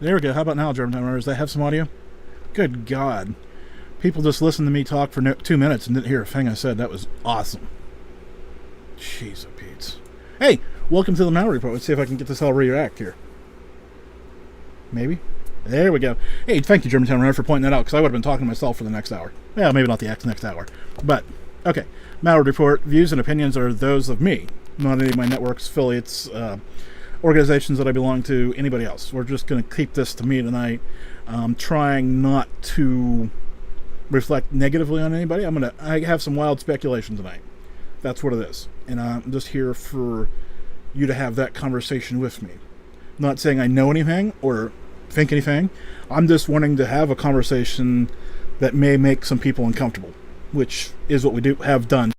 There we go. How about now, German Does that have some audio? Good God. People just listened to me talk for 2 minutes and didn't hear a thing I said. That was awesome. Jeez, oh Pete. Hey, welcome to the Malliard Report. Let's see if I can get this all react here. Maybe? There we go. Hey, thank you, Germantown Runner, for pointing that out, because I would have been talking to myself for the next hour. Well, maybe not the next hour. But, okay. Malliard Report. Views and opinions are those of me, not any of my networks, affiliates, organizations that I belong to, anybody else. We're just going to keep this to me tonight. Trying not to reflect negatively on anybody. I have some wild speculation tonight. That's what it is. And I'm just here for you to have that conversation with me. I'm not saying I know anything or think anything. I'm just wanting to have a conversation that may make some people uncomfortable, which is what we have done.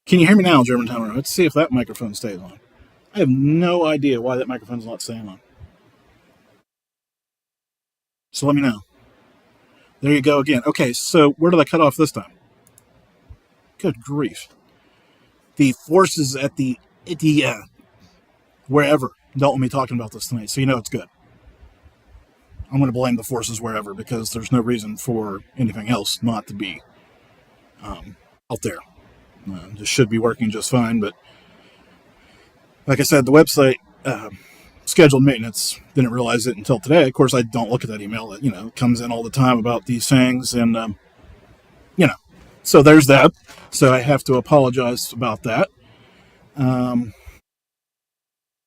Can you hear me now, Germantown? Let's see if that microphone stays on. I have no idea why that microphone's not staying on. So let me know. There you go again. Okay, so where did I cut off this time? Good grief. The forces at the wherever don't want me talking about this tonight, so you know it's good. I'm going to blame the forces wherever, because there's no reason for anything else not to be out there. This should be working just fine, but like I said, the website scheduled maintenance. Didn't realize it until today. Of course, I don't look at that email that comes in all the time about these things, and so there's that. So I have to apologize about that.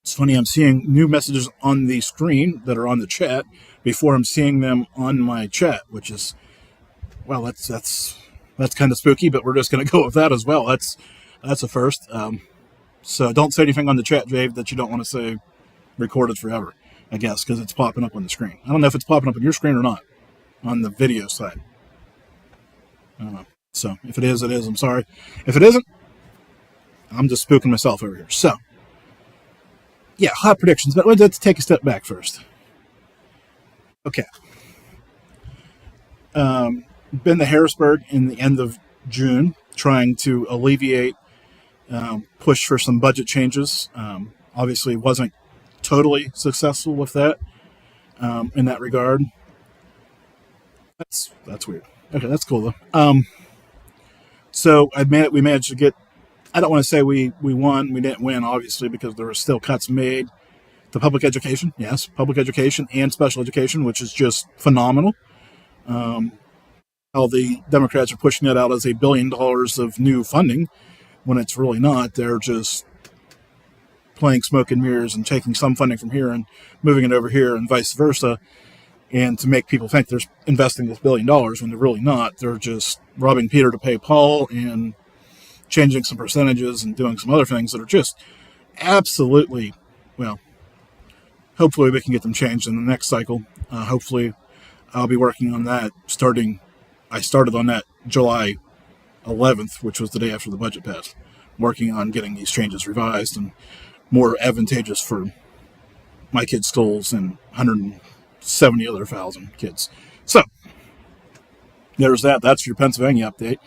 It's funny, I'm seeing new messages on the screen that are on the chat before I'm seeing them on my chat, which is, well, that's kind of spooky, but we're just going to go with that as well. That's a first. So don't say anything on the chat, Dave, that you don't want to say recorded forever, I guess, because it's popping up on the screen. I don't know if it's popping up on your screen or not on the video side. I don't know. So if it is, it is. I'm sorry. If it isn't, I'm just spooking myself over here. So, yeah, hot predictions, but let's take a step back first. Okay. Been to Harrisburg in the end of June, trying to alleviate, push for some budget changes. Obviously, wasn't totally successful with that in that regard. That's weird. Okay, that's cool though. So we managed to get. I don't want to say we won. We didn't win, obviously, because there were still cuts made to public education. Yes, public education and special education, which is just phenomenal. How the Democrats are pushing it out as $1 billion of new funding when it's really not. They're just playing smoke and mirrors and taking some funding from here and moving it over here and vice versa. And to make people think they're investing this $1 billion when they're really not. They're just robbing Peter to pay Paul and changing some percentages and doing some other things that are just absolutely, well, hopefully we can get them changed in the next cycle. Hopefully I'll be working on that I started on that July 11th, which was the day after the budget passed, working on getting these changes revised and more advantageous for my kids' schools and 170 other thousand kids. So there's that. That's your Pennsylvania update.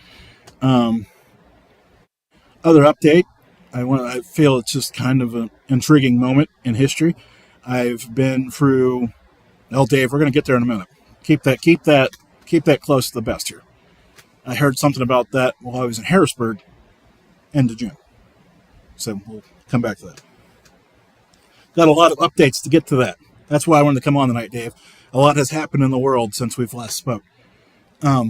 Other update, I feel it's just kind of an intriguing moment in history. I've been through. Oh, Dave, we're going to get there in a minute. Keep that close to the best here. I heard something about that while I was in Harrisburg, end of June. So we'll come back to that. Got a lot of updates to get to that. That's why I wanted to come on tonight, Dave. A lot has happened in the world since we've last spoke. I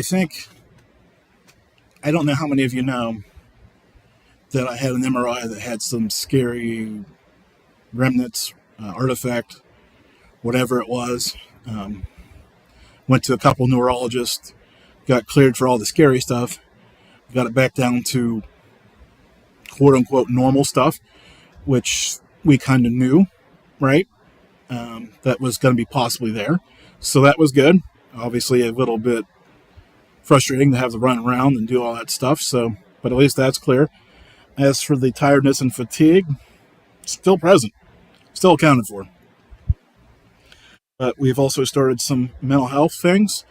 think, I don't know how many of you know that I had an MRI that had some scary remnants, artifact, whatever it was. Went to a couple neurologists, got cleared for all the scary stuff, got it back down to quote unquote normal stuff, which we kind of knew, right? that was going to be possibly there. So that was good. Obviously, a little bit frustrating to have to run around and do all that stuff. So, but at least that's clear. As for the tiredness and fatigue, still present, still accounted for. But we've also started some mental health things.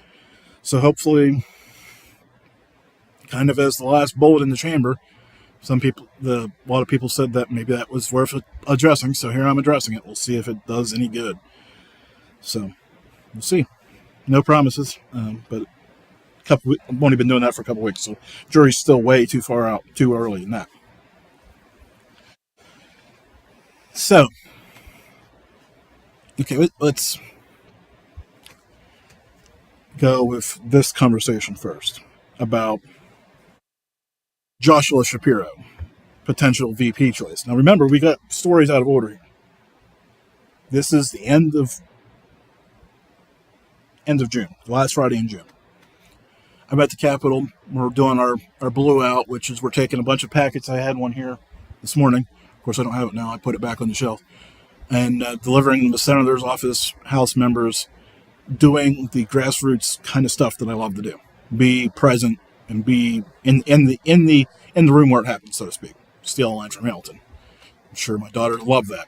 So hopefully, kind of as the last bullet in the chamber, a lot of people said that maybe that was worth addressing. So here I'm addressing it. We'll see if it does any good. So we'll see. No promises, but I've only been doing that for a couple weeks, so jury's still way too far out, too early in that. So, okay, let's go with this conversation first about Joshua Shapiro, potential VP choice. Now remember, we got stories out of order here. This is the end of June, the last Friday in June. I'm at the Capitol. We're doing our blue out, which is we're taking a bunch of packets. I had one here this morning. Of course, I don't have it now. I put it back on the shelf. And delivering them to senator's office, House members, doing the grassroots kind of stuff that I love to do. Be present and be in the room where it happens, so to speak. Steal a line from Hamilton. I'm sure my daughter loved that.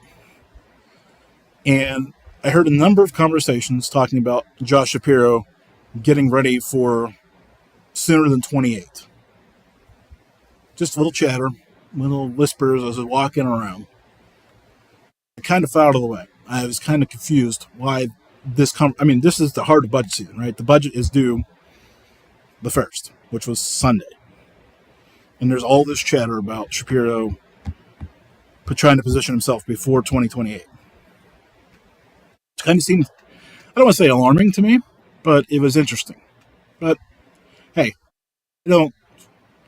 And I heard a number of conversations talking about Josh Shapiro getting ready for sooner than 28. Just a little chatter, little whispers as I was walking around. I kind of fell out of the way. I was kind of confused why this is the heart of budget season, right? The budget is due the 1st, which was Sunday. And there's all this chatter about Shapiro trying to position himself before 2028. It kind of seemed, I don't want to say alarming to me, but it was interesting. But hey, I don't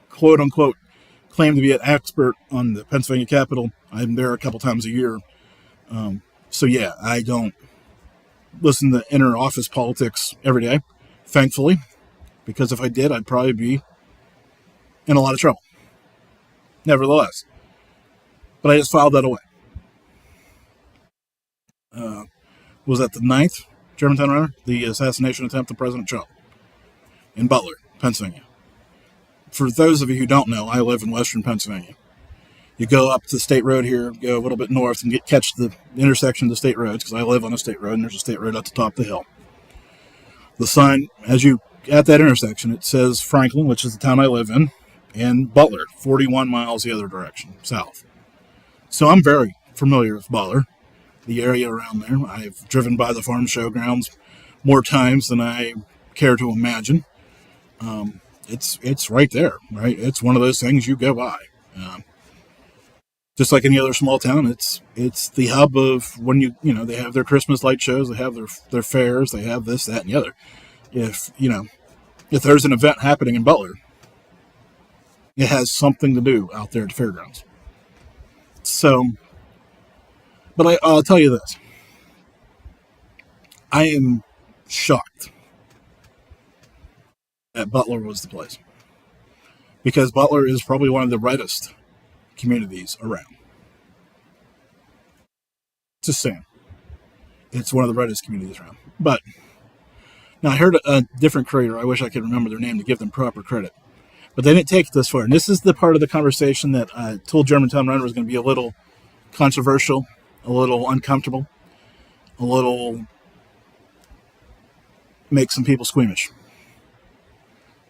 quote unquote claim to be an expert on the Pennsylvania Capitol. I'm there a couple times a year. So yeah, I don't listen to inner office politics every day, thankfully, because if I did, I'd probably be in a lot of trouble. Nevertheless, but I just filed that away. Was that the 9th Germantown runner? The assassination attempt on President Trump in Butler, Pennsylvania. For those of you who don't know, I live in western Pennsylvania. You go up to the state road here, go a little bit north, and catch the intersection of the state roads, because I live on a state road, and there's a state road at the top of the hill. The sign, at that intersection, it says Franklin, which is the town I live in, and Butler, 41 miles the other direction, south. So I'm very familiar with Butler, the area around there. I've driven by the farm showgrounds more times than I care to imagine. It's right there, right? It's one of those things you go by. Just like any other small town, it's the hub of when they have their Christmas light shows, they have their fairs, they have this, that, and the other. If there's an event happening in Butler, it has something to do out there at the fairgrounds. So, but I'll tell you this. I am shocked that Butler was the place. Because Butler is probably one of the reddest communities around. Just saying. It's one of the reddest communities around. But, now I heard a different creator, I wish I could remember their name to give them proper credit. But they didn't take it this far. And this is the part of the conversation that I told Germantown Runner was going to be a little controversial, a little uncomfortable, a little make some people squeamish.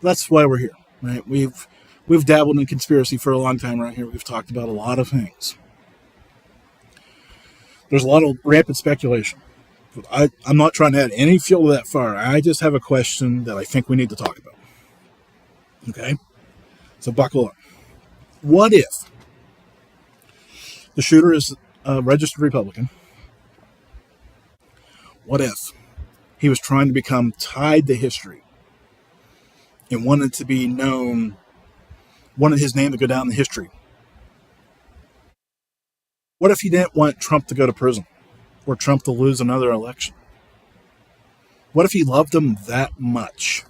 That's why we're here, right? We've dabbled in conspiracy for a long time around here. We've talked about a lot of things. There's a lot of rampant speculation. I'm not trying to add any fuel to that fire. I just have a question that I think we need to talk about. Okay? So buckle up. What if the shooter is a registered Republican? What if he was trying to become tied to history and wanted to be known, wanted his name to go down in history? What if he didn't want Trump to go to prison or Trump to lose another election? What if he loved him that much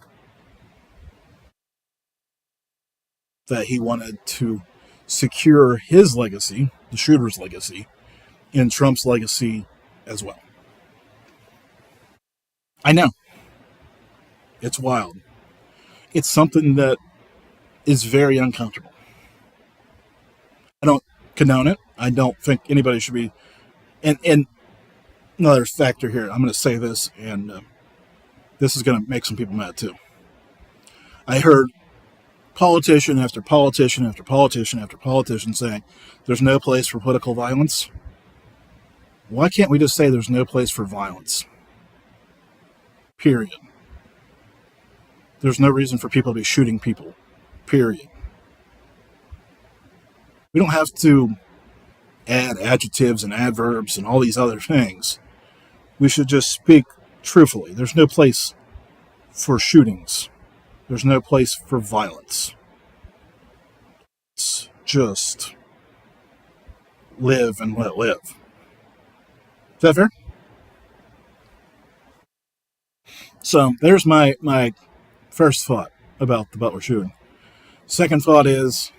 that he wanted to secure his legacy, the shooter's legacy, and Trump's legacy as well? I know. It's wild. It's something that is very uncomfortable. I don't condone it. I don't think anybody should be. And another factor here, I'm going to say this, and this is going to make some people mad too. I heard politician after politician after politician after politician saying there's no place for political violence. Why can't we just say there's no place for violence? Period. There's no reason for people to be shooting people. Period. We don't have to add adjectives and adverbs and all these other things. We should just speak truthfully. There's no place for shootings. There's no place for violence. It's just live and let live. Is that fair? So there's my first thought about the Butler shooting. Second thought is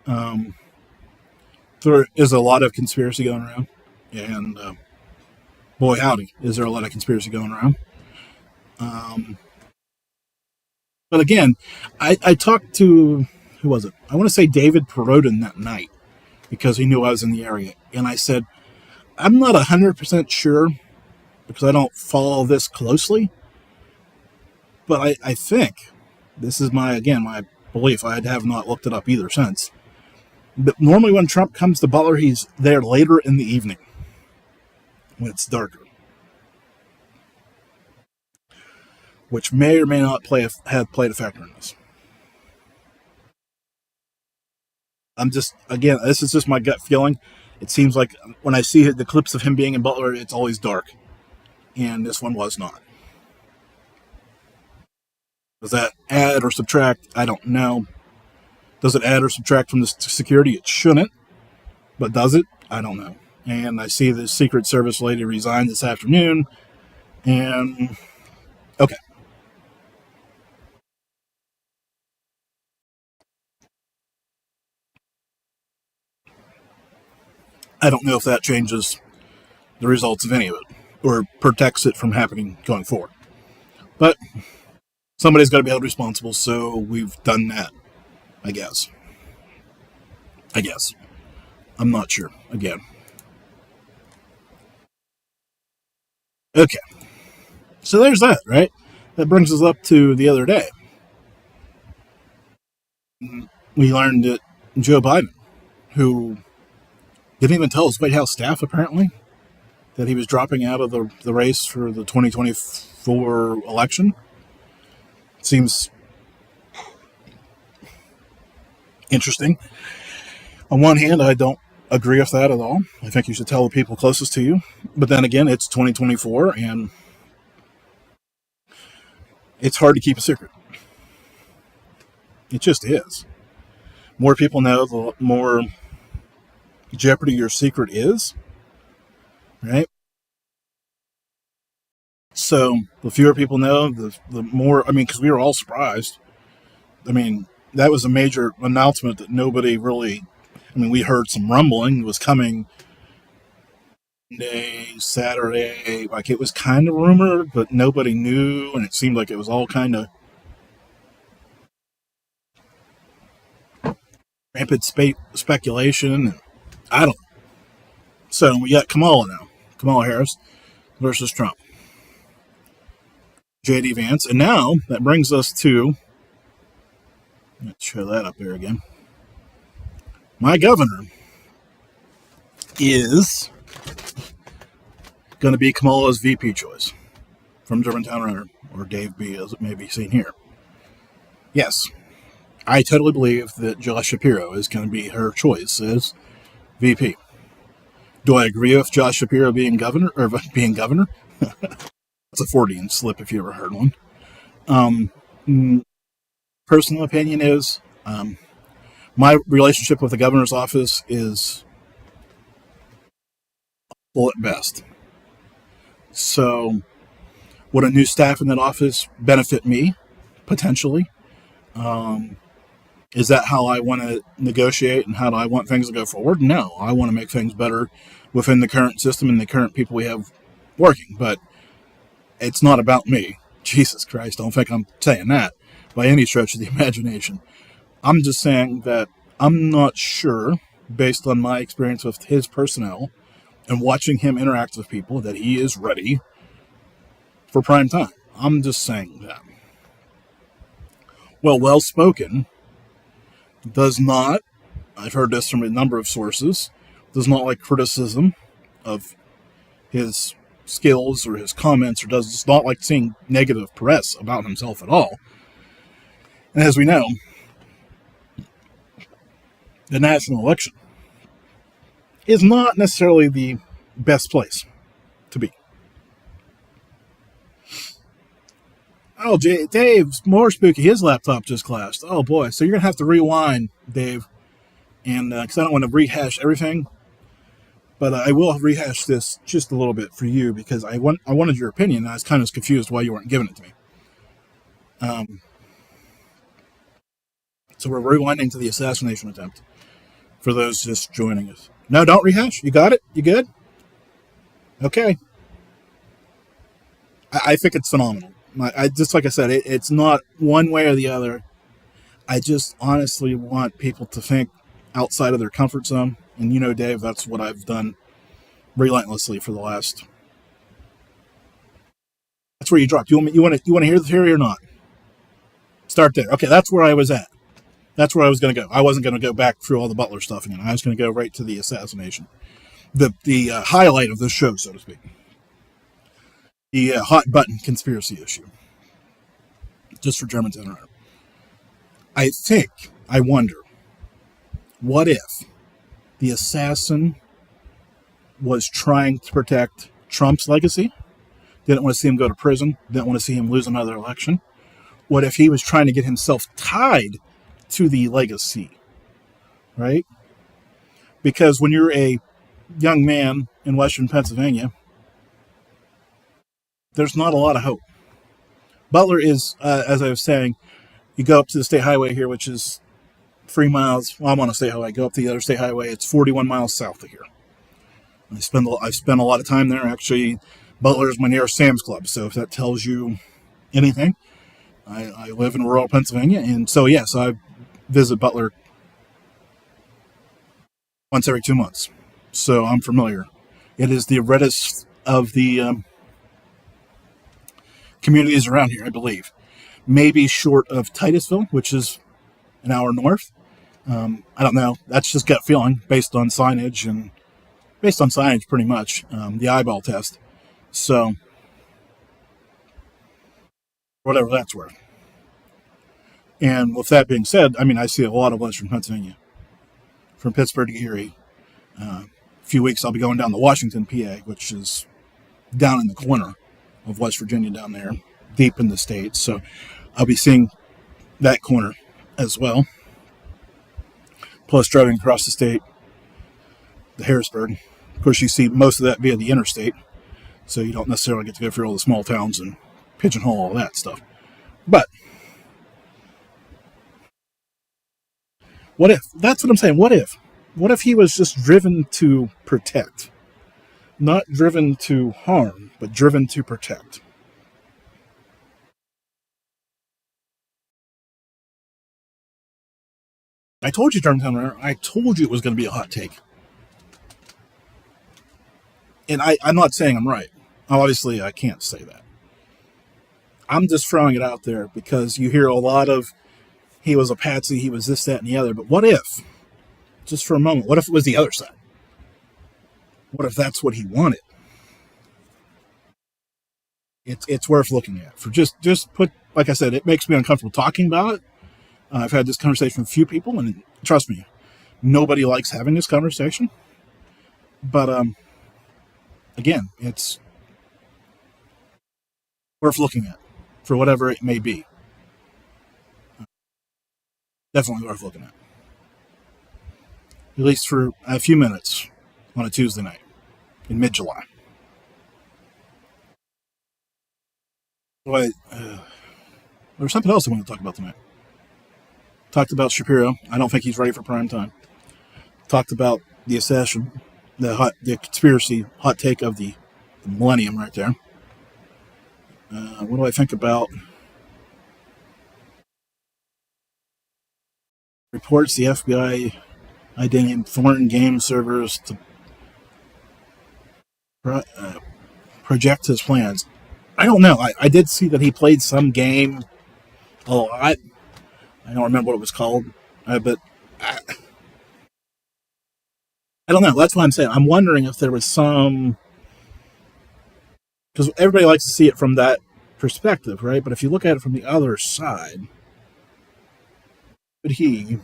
there is a lot of conspiracy going around, and boy howdy, is there a lot of conspiracy going around. But again, I talked to, who was it? I want to say David Perodin that night, because he knew I was in the area, and I said, I'm not 100% sure, because I don't follow this closely, but I think, this is my belief, I have not looked it up either since, but normally when Trump comes to Butler, he's there later in the evening, when it's darker, which may or may not have played a factor in this. This is just my gut feeling. It seems like when I see the clips of him being in Butler, it's always dark, and this one was not. Does that add or subtract? I don't know. Does it add or subtract from the security? It shouldn't. But does it? I don't know. And I see the Secret Service lady resign this afternoon. And, okay. I don't know if that changes the results of any of it or protects it from happening going forward. But somebody's got to be held responsible, so we've done that, I guess. I'm not sure, again. Okay. So there's that, right? That brings us up to the other day. We learned that Joe Biden, who didn't even tell his White House staff, apparently, that he was dropping out of the race for the 2024 election. Seems interesting. On one hand, I don't agree with that at all. I think you should tell the people closest to you. But then again, it's 2024, and it's hard to keep a secret. It just is. More people know, the more jeopardy your secret is, right? So the fewer people know, the more, because we were all surprised. That was a major announcement that nobody really, we heard some rumbling was coming Saturday, like it was kind of rumored, but nobody knew, and it seemed like it was all kind of rampant speculation. I don't know. So we got Kamala Harris versus Trump. J.D. Vance. And now that brings us to, let's show that up there again. My governor is going to be Kamala's VP choice from Germantown or Dave B, as it may be seen here. Yes, I totally believe that Josh Shapiro is going to be her choice as VP. Do I agree with Josh Shapiro being governor? That's a Freudian slip if you ever heard one. Personal opinion is my relationship with the governor's office is awful at best. So would a new staff in that office benefit me, potentially? Is that how I want to negotiate and how do I want things to go forward? No, I want to make things better within the current system and the current people we have working. But It's not about me. Jesus Christ, don't think I'm saying that by any stretch of the imagination. I'm just saying that I'm not sure, based on my experience with his personnel and watching him interact with people, that he is ready for prime time. I'm just saying that. Well spoken does not, I've heard this from a number of sources, does not like criticism of his skills or his comments, or does not like seeing negative press about himself at all. And as we know, the national election is not necessarily the best place to be. Oh, Dave's more spooky. His laptop just crashed. Oh boy! So you're gonna have to rewind, Dave, and because I don't want to rehash everything, but I will rehash this just a little bit for you because I wanted your opinion. And I was kind of confused why you weren't giving it to me. So we're rewinding to the assassination attempt for those just joining us. No, don't rehash. You got it? You good? Okay. I think it's phenomenal. I just, like I said, it's not one way or the other. I just honestly want people to think outside of their comfort zone. And you know, Dave, that's what I've done relentlessly for the last. That's where you dropped. You want to hear the theory or not? Start there. Okay, that's where I was at. That's where I was going to go. I wasn't going to go back through all the Butler stuff again. I was going to go right to the assassination, the highlight of this show, so to speak. The hot button conspiracy issue, just for Germantown. I wonder, what if the assassin was trying to protect Trump's legacy, didn't want to see him go to prison, didn't want to see him lose another election? What if he was trying to get himself tied to the legacy, right? Because when you're a young man in Western Pennsylvania, there's not a lot of hope. Butler is, as I was saying, you go up to the state highway here, which is 3 miles. Well, I'm on a state highway. Go up to the other state highway. It's 41 miles south of here. I've spent a lot of time there. Actually, Butler is my nearest Sam's Club. So if that tells you anything, I live in rural Pennsylvania, and so yes, I visit Butler once every 2 months. So I'm familiar. It is the reddest of the communities around here, I believe. Maybe short of Titusville, which is an hour north. I don't know. That's just gut feeling based on signage pretty much, the eyeball test. So, whatever that's worth. And with that being said, I mean, I see a lot of Western Pennsylvania. From Pittsburgh to Erie. A few weeks I'll be going down to Washington, PA, which is down in the corner of West Virginia down there, deep in the state. So I'll be seeing that corner as well. Plus driving across the state, the Harrisburg. Of course, you see most of that via the interstate, so you don't necessarily get to go through all the small towns and pigeonhole all that stuff. But what if? That's what I'm saying. What if? What if he was just driven to protect? Not driven to harm, but driven to protect. I told you, Germantown, I told you it was going to be a hot take. And I'm not saying I'm right. Obviously, I can't say that. I'm just throwing it out there because you hear a lot of, he was a patsy, he was this, that, and the other. But what if, just for a moment, what if it was the other side? What if that's what he wanted? It's worth looking at. For just put, like I said, it makes me uncomfortable talking about it. I've had this conversation with a few people, and trust me, nobody likes having this conversation. But again, it's worth looking at for whatever it may be. Definitely worth looking at. At least for a few minutes on a Tuesday night in mid-July. There's something else I want to talk about tonight. Talked about Shapiro. I don't think he's ready for prime time. Talked about the assassin, the conspiracy hot take of the millennium right there. What do I think about reports the FBI identifying foreign game servers to project his plans? I don't know. I did see that he played some game a lot. I don't remember what it was called, but I don't know. That's what I'm saying. I'm wondering if there was some, because everybody likes to see it from that perspective, right? But if you look at it from the other side, could he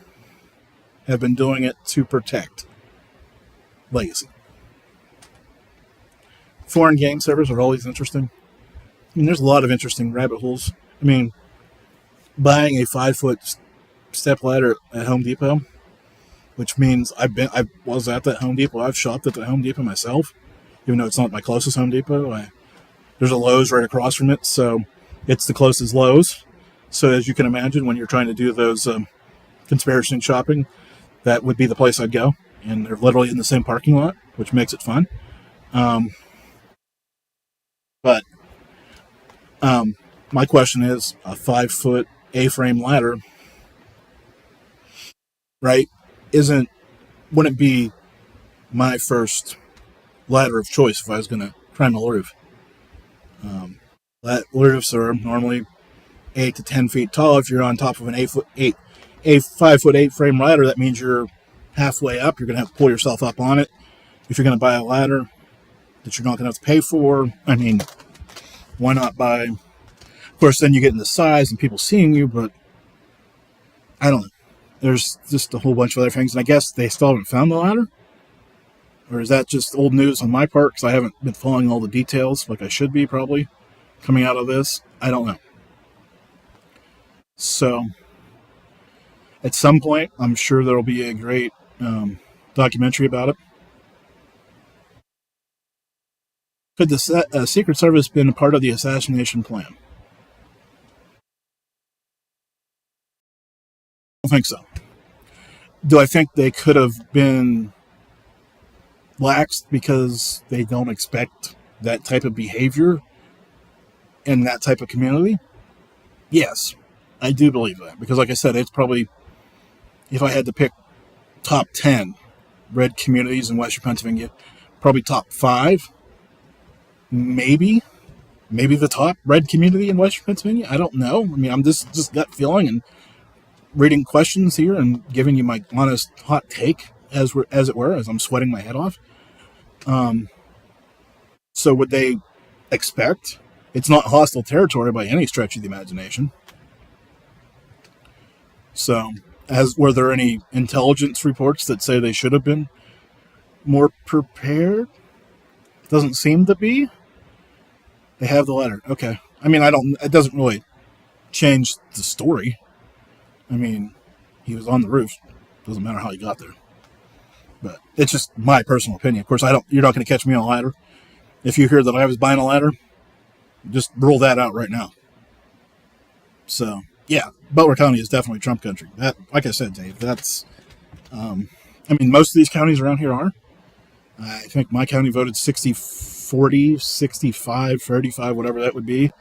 have been doing it to protect legacy? Foreign game servers are always interesting. I mean, there's a lot of interesting rabbit holes. I mean, buying a 5-foot step ladder at Home Depot, which means I was at that Home Depot. I've shopped at the Home Depot myself, even though it's not my closest Home Depot. There's a Lowe's right across from it, so it's the closest Lowe's. So as you can imagine, when you're trying to do those conspiracy shopping, that would be the place I'd go. And they're literally in the same parking lot, which makes it fun. But my question is, a 5-foot A-frame ladder, right, wouldn't be my first ladder of choice if I was going to climb a roof. Roofs are normally 8 to 10 feet tall. If you're on top of an 5-foot 8-frame ladder, that means you're halfway up. You're going to have to pull yourself up on it. If you're going to buy a ladder that you're not going to have to pay for, I mean, why not buy? Of course, then you get into size and people seeing you, but I don't know. There's just a whole bunch of other things, and I guess they still haven't found the ladder? Or is that just old news on my part because I haven't been following all the details like I should be probably coming out of this? I don't know. So, at some point, I'm sure there'll be a great documentary about it. Could the Secret Service have been a part of the assassination plan? I don't think so. Do I think they could have been laxed because they don't expect that type of behavior in that type of community? Yes, I do believe that. Because like I said, it's probably, if I had to pick top 10 red communities in Western Pennsylvania, probably top 5, maybe the top red community in Western Pennsylvania. I don't know. I mean, I'm just gut feeling and reading questions here and giving you my honest hot take as it were, as I'm sweating my head off. So would they expect? It's not hostile territory by any stretch of the imagination. So, were there any intelligence reports that say they should have been more prepared? Doesn't seem to be. They have the letter. Okay. I mean, it doesn't really change the story. I mean, he was on the roof. Doesn't matter how he got there. But it's just my personal opinion. Of course, you're not going to catch me on a ladder. If you hear that I was buying a ladder, just rule that out right now. So, yeah, Butler County is definitely Trump country. That, like I said, Dave, that's, I mean, most of these counties around here are. I think my county voted 60-40, 65-35, whatever that would be.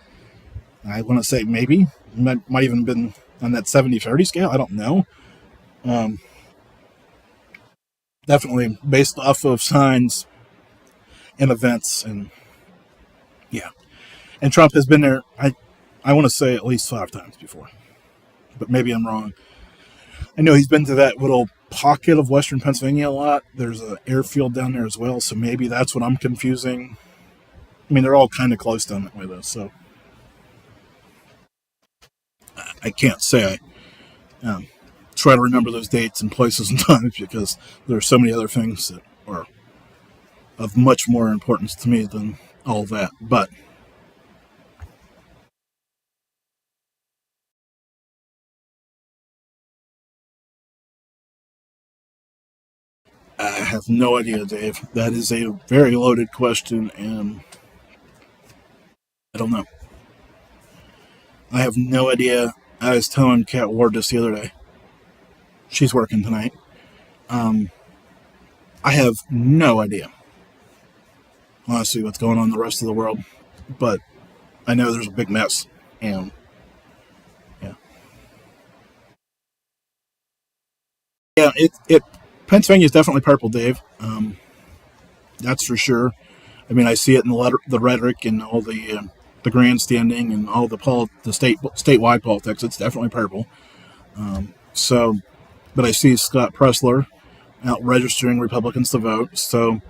I want to say maybe. Might even been on that 70-30 scale. I don't know. Definitely based off of signs and events. And, yeah. And Trump has been there, I want to say at least 5 times before. But maybe I'm wrong. I know he's been to that little pocket of Western Pennsylvania a lot. There's an airfield down there as well, so maybe that's what I'm confusing. I mean, they're all kind of close down that way, though, so I can't say I try to remember those dates and places and times because there are so many other things that are of much more importance to me than all that. But I have no idea, Dave. That is a very loaded question, and I don't know. I have no idea. I was telling Kat Ward this the other day. She's working tonight. I have no idea, honestly, what's going on in the rest of the world. But I know there's a big mess, and yeah, yeah. It Pennsylvania is definitely purple, Dave. That's for sure. I mean, I see it in the rhetoric and all the grandstanding and all the statewide politics. It's definitely purple. So, but I see Scott Pressler out registering Republicans to vote. So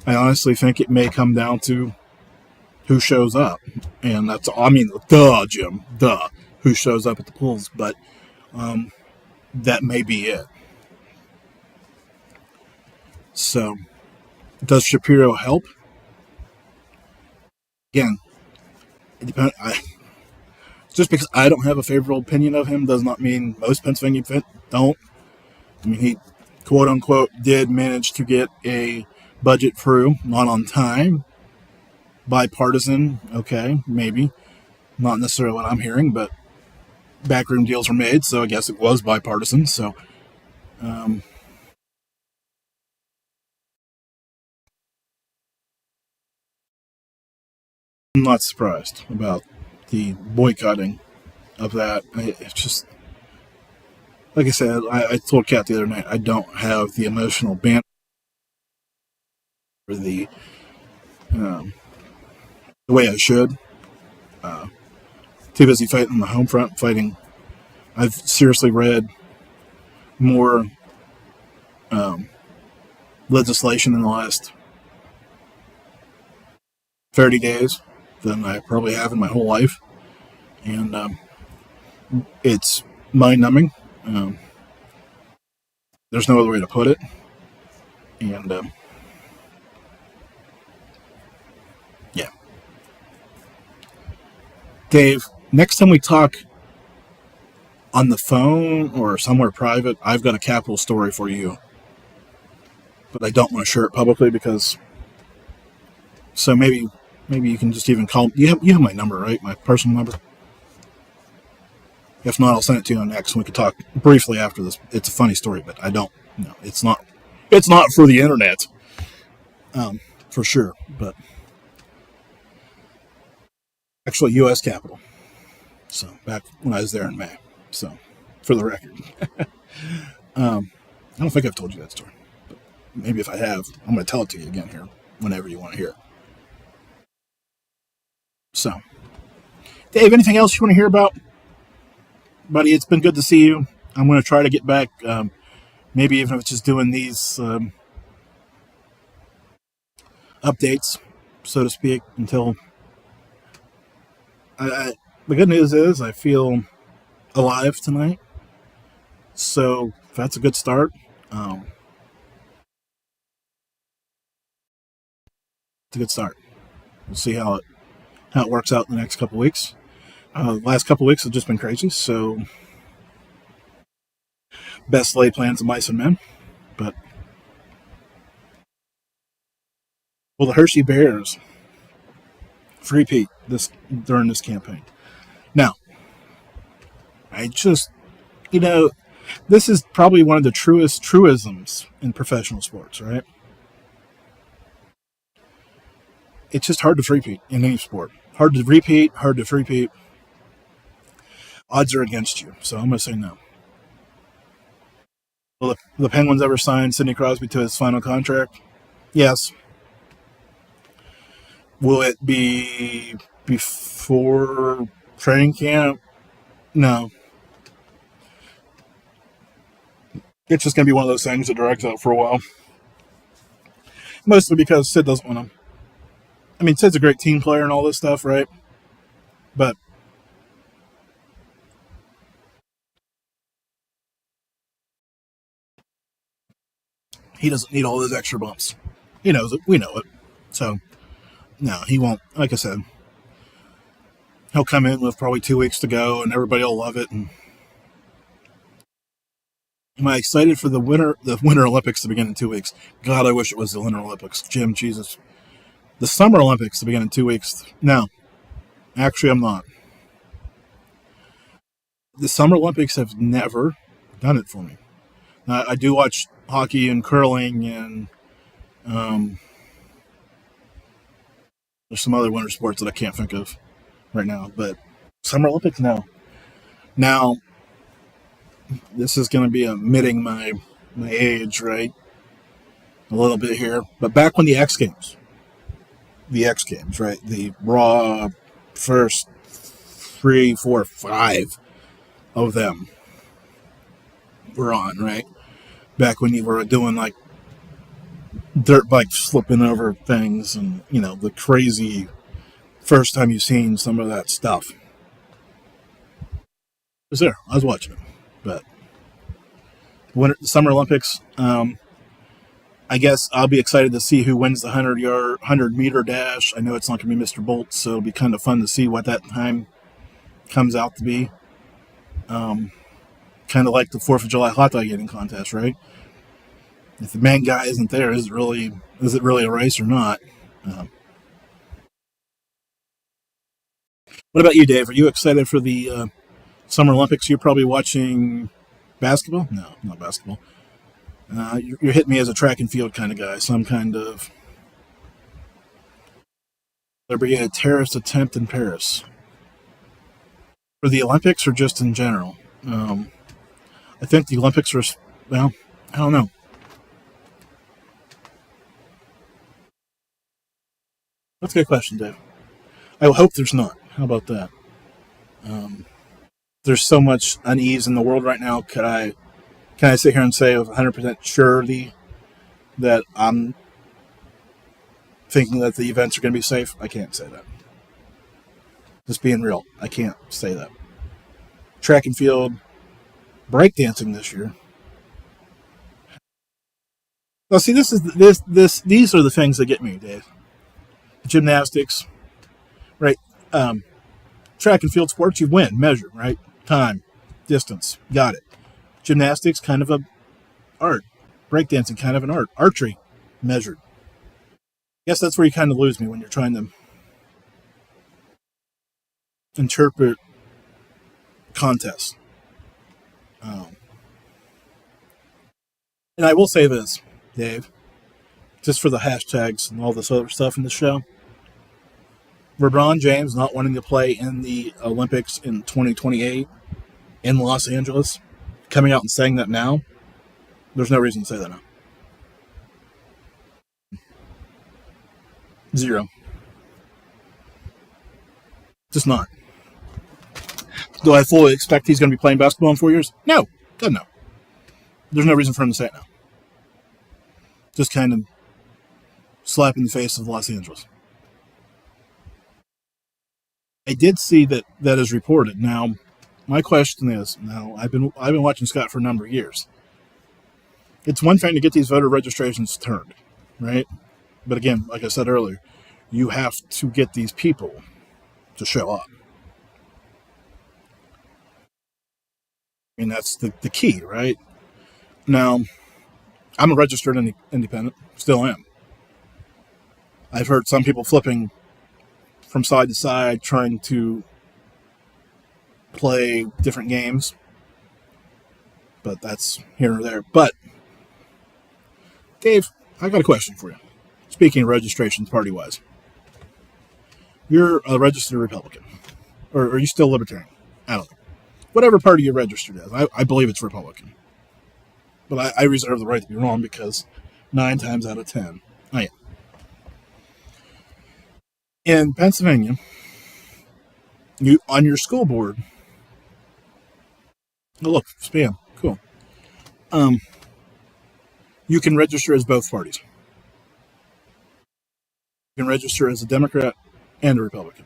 I honestly think it may come down to who shows up, and that's I mean, duh, Jim, duh, who shows up at the polls. But that may be it. So, does Shapiro help? Again, it depends. Just because I don't have a favorable opinion of him does not mean most Pennsylvania don't. I mean, he quote unquote did manage to get a budget through, not on time, bipartisan. Okay, maybe not necessarily what I'm hearing, but backroom deals were made, so I guess it was bipartisan. So, I'm not surprised about the boycotting of that. It's just like I said. I told Kat the other night I don't have the emotional bandwidth for um, the way I should. Too busy fighting on the home front, fighting. I've seriously read more legislation in the last 30 days than I probably have in my whole life. And it's mind numbing. There's no other way to put it. And yeah. Dave, next time we talk on the phone or somewhere private, I've got a capital story for you. But I don't want to share it publicly because. So maybe you can just even call. You have my number, right? My personal number. If not, I'll send it to you on X. And we could talk briefly after this. It's a funny story, but I don't. No, it's not. It's not for the internet, for sure. But actually, U.S. Capitol. So back when I was there in May. So, for the record, I don't think I've told you that story. But maybe if I have, I'm going to tell it to you again here whenever you want to hear it. So, Dave, anything else you want to hear about? Buddy, it's been good to see you. I'm going to try to get back, maybe even if it's just doing these updates, so to speak, until. The good news is I feel alive tonight. So, that's a good start. It's a good start. We'll see how it works out in the next couple of weeks. The last couple of weeks have just been crazy, so best laid plans of mice and men. But well, the Hershey Bears three-peat during this campaign. Now, I just this is probably one of the truest truisms in professional sports, right? It's just hard to three-peat in any sport. Hard to repeat, hard to three-peat. Odds are against you, so I'm going to say no. Will the Penguins ever sign Sidney Crosby to his final contract? Yes. Will it be before training camp? No. It's just going to be one of those things that drags out for a while. Mostly because Sid doesn't want him. I mean, Sid's a great team player and all this stuff, right? But he doesn't need all those extra bumps. He knows it. We know it. So, no, he won't. Like I said, he'll come in with probably 2 weeks to go, and everybody will love it. And am I excited for the Winter Olympics to begin in 2 weeks? God, I wish it was the Winter Olympics. Jim, Jesus. The Summer Olympics to begin in 2 weeks. No, actually, I'm not. The Summer Olympics have never done it for me. I do watch hockey and curling and there's some other winter sports that I can't think of. right now. But Summer Olympics, no. Now, this is going to be admitting my age, right? A little bit here. But back when the X Games, right? The Raw first 3, 4, 5 of them were on, right? Back when you were doing like dirt bikes flipping over things and, the crazy first time you've seen some of that stuff. It was there. I was watching it. But the Summer Olympics, I guess I'll be excited to see who wins the 100-meter dash. I know it's not going to be Mr. Bolt, so it'll be kind of fun to see what that time comes out to be. Kind of like the 4th of July hot dog eating contest, right? If the main guy isn't there, is it really a race or not? What about you, Dave? Are you excited for the Summer Olympics? You're probably watching basketball? No, not basketball. You're hitting me as a track and field kind of guy. Some kind of... There be a terrorist attempt in Paris. For the Olympics or just in general? I think the Olympics are... Well, I don't know. That's a good question, Dave. I hope there's not. How about that? There's so much unease in the world right now. Can I sit here and say with 100% surety that I'm thinking that the events are going to be safe? I can't say that. Just being real, I can't say that. Track and field, breakdancing this year. Well, see, these are the things that get me, Dave. Gymnastics, right? Track and field sports, you win, measure, right? Time, distance, got it. Gymnastics, kind of a art. Breakdancing, kind of an art. Archery, measured. I guess that's where you kind of lose me when you're trying to interpret contests. And I will say this, Dave, just for the hashtags and all this other stuff in the show. LeBron James not wanting to play in the Olympics in 2028 in Los Angeles, coming out and saying that now, there's no reason to say that now. Zero. Just not. Do I fully expect he's going to be playing basketball in 4 years? No. God, no. There's no reason for him to say it now. Just kind of slap in the face of Los Angeles. I did see that is reported. Now, my question is, I've been watching Scott for a number of years. It's one thing to get these voter registrations turned, right? But again, like I said earlier, you have to get these people to show up. I mean, that's the key, right? Now, I'm a registered independent, still am. I've heard some people flipping from side to side, trying to play different games. But that's here or there. But, Dave, I got a question for you. Speaking of registrations party-wise. You're a registered Republican. Or are you still Libertarian? I don't know. Whatever party you're registered as. I believe it's Republican. But I reserve the right to be wrong because 9 times out of 10, I am. In Pennsylvania, you on your school board. Oh, look, spam. Cool. You can register as both parties. You can register as a Democrat and a Republican.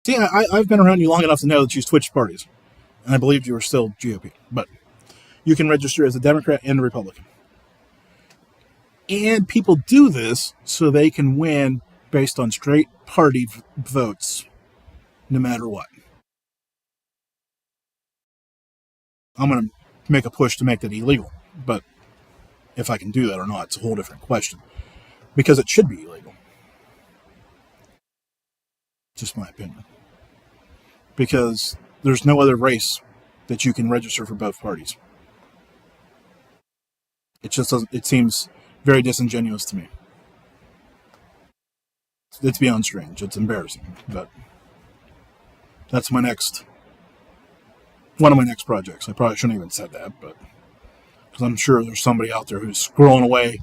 See, I've been around you long enough to know that you switched parties. And I believed you were still GOP. But you can register as a Democrat and a Republican. And people do this so they can win based on straight party votes, no matter what. I'm going to make a push to make that illegal. But if I can do that or not, it's a whole different question. Because it should be illegal. Just my opinion. Because there's no other race that you can register for both parties. It just doesn't, it seems very disingenuous to me. it's beyond strange. It's embarrassing, but that's one of my next projects. I probably shouldn't even have said that, but because I'm sure there's somebody out there who's scrolling away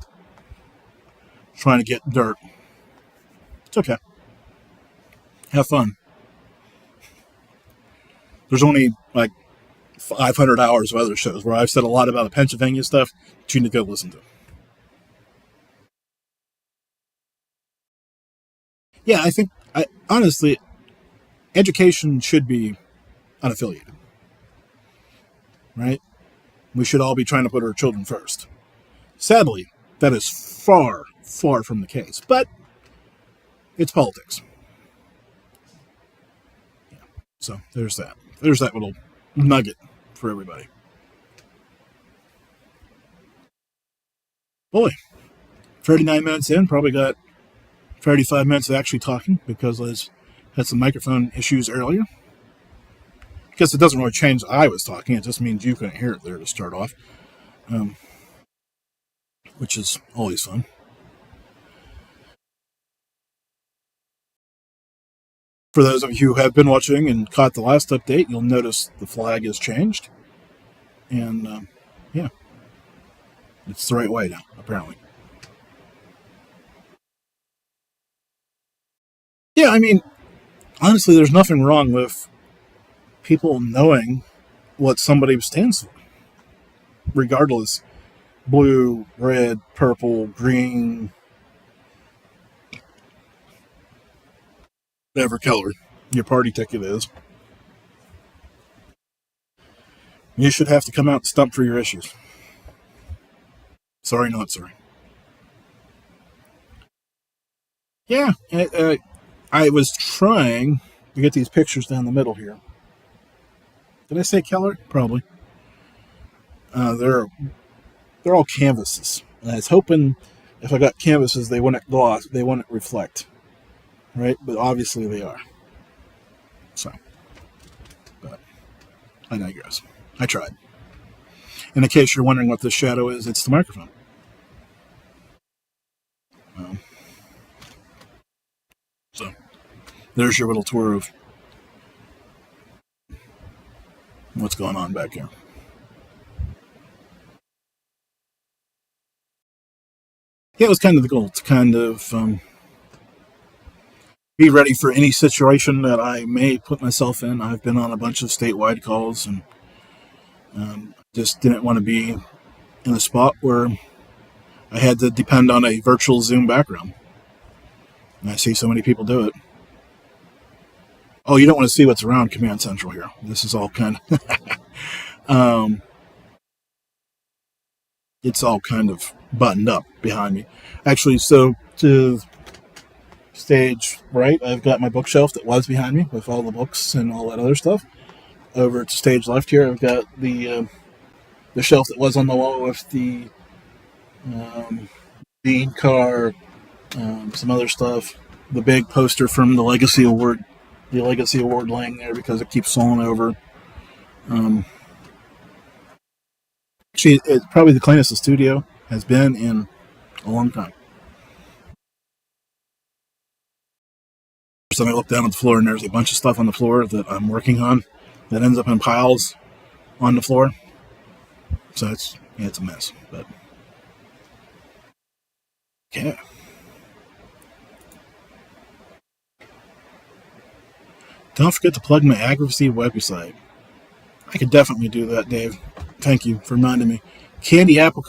trying to get dirt. It's okay. Have fun. There's only like 500 hours of other shows where I've said a lot about the Pennsylvania stuff that you need to go listen to. Yeah, I think, honestly, education should be unaffiliated, right? We should all be trying to put our children first. Sadly, that is far, far from the case, but it's politics. Yeah. So there's that. There's that little nugget for everybody. Boy, 39 minutes in, probably got 35 minutes of actually talking because Liz had some microphone issues earlier. Because it doesn't really change that I was talking, it just means you couldn't hear it there to start off, which is always fun. For those of you who have been watching and caught the last update, you'll notice the flag has changed. And, yeah, it's the right way now, apparently. Yeah, I mean, honestly, there's nothing wrong with people knowing what somebody stands for, regardless. Blue, red, purple, green, whatever color your party ticket is. You should have to come out and stump for your issues. Sorry, not sorry. Yeah, I was trying to get these pictures down the middle here. Did I say color? Probably. They're all canvases. And I was hoping if I got canvases, they wouldn't gloss, they wouldn't reflect, right? But obviously they are. So, but I digress. I tried. And in case you're wondering what this shadow is, it's the microphone. So, there's your little tour of what's going on back here. Yeah, it was kind of the goal to kind of be ready for any situation that I may put myself in. I've been on a bunch of statewide calls and just didn't want to be in a spot where I had to depend on a virtual Zoom background. And I see so many people do it. Oh, you don't want to see what's around Command Central here. This is all kind of... it's all kind of buttoned up behind me. Actually, so to stage right, I've got my bookshelf that was behind me with all the books and all that other stuff. Over to stage left here, I've got the shelf that was on the wall with the bean car, some other stuff. The big poster from the Legacy Award laying there because it keeps falling over. Actually, it's probably the cleanest the studio has been in a long time. So I look down at the floor and there's a bunch of stuff on the floor that I'm working on that ends up in piles on the floor. So it's a mess, but yeah. Don't forget to plug my Advocacy website. I could definitely do that, Dave. Thank you for reminding me. Candy Apple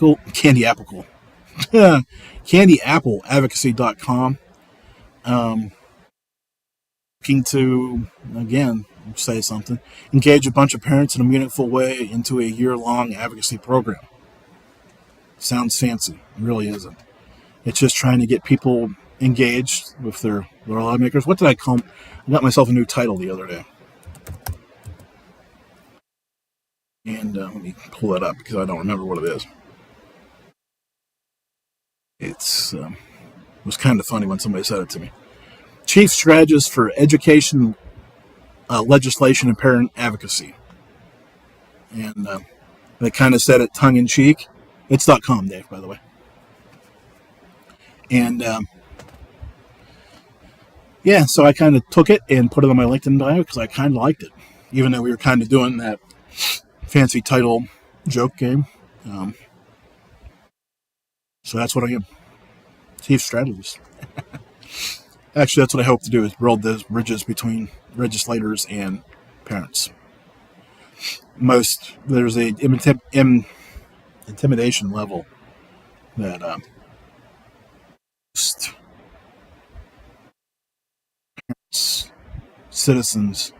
Advocacy.com. Looking to, again, say something, engage a bunch of parents in a meaningful way into a year-long advocacy program. Sounds fancy. It really isn't. It's just trying to get people engaged with their lawmakers. What did I call them? I got myself a new title the other day. And let me pull that up because I don't remember what it is. It was kind of funny when somebody said it to me. Chief Strategist for Education, Legislation, and Parent Advocacy. And they kind of said it tongue-in-cheek. It's .com, Dave, by the way. And yeah, so I kind of took it and put it on my LinkedIn bio because I kind of liked it, even though we were kind of doing that fancy title joke game. Um, so that's what I am, chief strategist. Actually, that's what I hope to do is build those bridges between legislators and parents. There's a intimidation level that citizens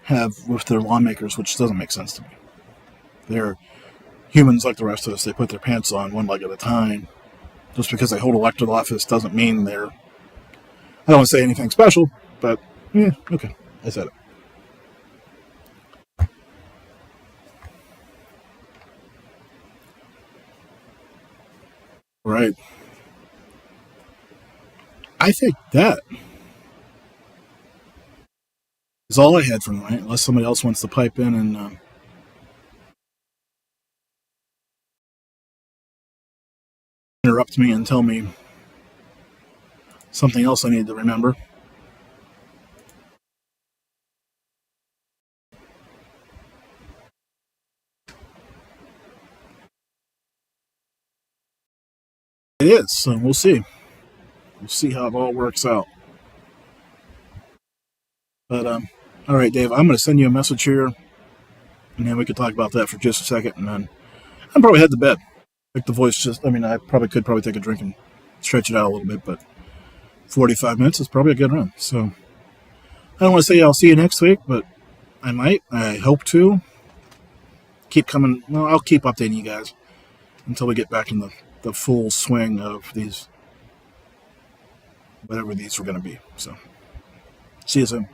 have with their lawmakers, which doesn't make sense to me. They're humans like the rest of us. They put their pants on one leg at a time. Just because they hold elected office doesn't mean they're. I don't want to say anything special, but yeah, okay, I said it. Right. I think that is all I had for tonight, unless somebody else wants to pipe in and interrupt me and tell me something else I need to remember. It is, so we'll see. We'll see how it all works out. But all right, Dave, I'm going to send you a message here, and then we could talk about that for just a second, and then I'm probably head to bed. Like the voice just, I mean, I could take a drink and stretch it out a little bit, but 45 minutes is probably a good run. So I don't want to say I'll see you next week, but I might. I hope to. Keep coming. Well, I'll keep updating you guys until we get back in the full swing of these, whatever these were going to be. So see you soon.